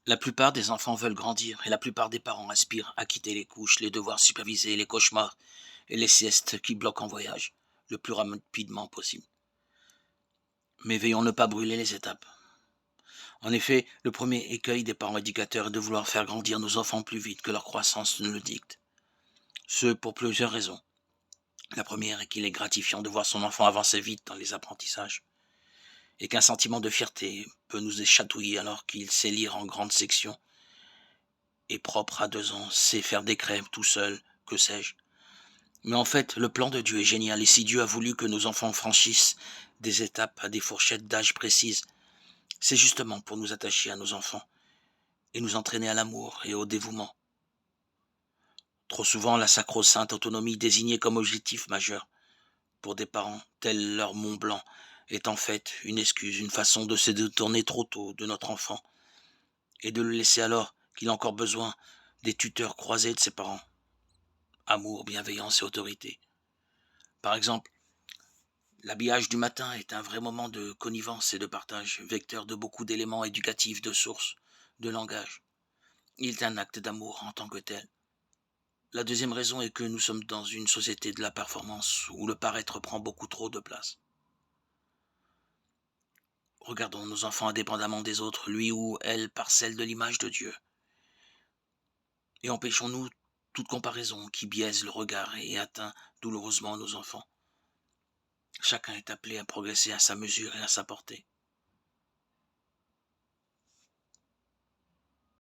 La plupart des enfants veulent grandir et la plupart des parents aspirent à quitter les couches, les devoirs supervisés, les cauchemars et les siestes qui bloquent en voyage le plus rapidement possible. Mais veillons ne pas brûler les étapes. En effet, le premier écueil des parents éducateurs est de vouloir faire grandir nos enfants plus vite que leur croissance ne le dicte. Ce pour plusieurs raisons. La première est qu'il est gratifiant de voir son enfant avancer vite dans les apprentissages et qu'un sentiment de fierté peut nous échatouiller alors qu'il sait lire en grande section et propre à 2 ans, sait faire des crèmes tout seul, que sais-je. Mais en fait, le plan de Dieu est génial et si Dieu a voulu que nos enfants franchissent des étapes à des fourchettes d'âge précises, c'est justement pour nous attacher à nos enfants et nous entraîner à l'amour et au dévouement. Trop souvent, la sacro-sainte autonomie désignée comme objectif majeur pour des parents, tel leur Mont Blanc, est en fait une excuse, une façon de se détourner trop tôt de notre enfant et de le laisser alors qu'il a encore besoin des tuteurs croisés de ses parents. Amour, bienveillance et autorité. Par exemple, l'habillage du matin est un vrai moment de connivence et de partage, vecteur de beaucoup d'éléments éducatifs, de sources, de langage. Il est un acte d'amour en tant que tel. La deuxième raison est que nous sommes dans une société de la performance où le paraître prend beaucoup trop de place. Regardons nos enfants indépendamment des autres, lui ou elle parcelle de l'image de Dieu. Et empêchons-nous toute comparaison qui biaise le regard et atteint douloureusement nos enfants. Chacun est appelé à progresser à sa mesure et à sa portée.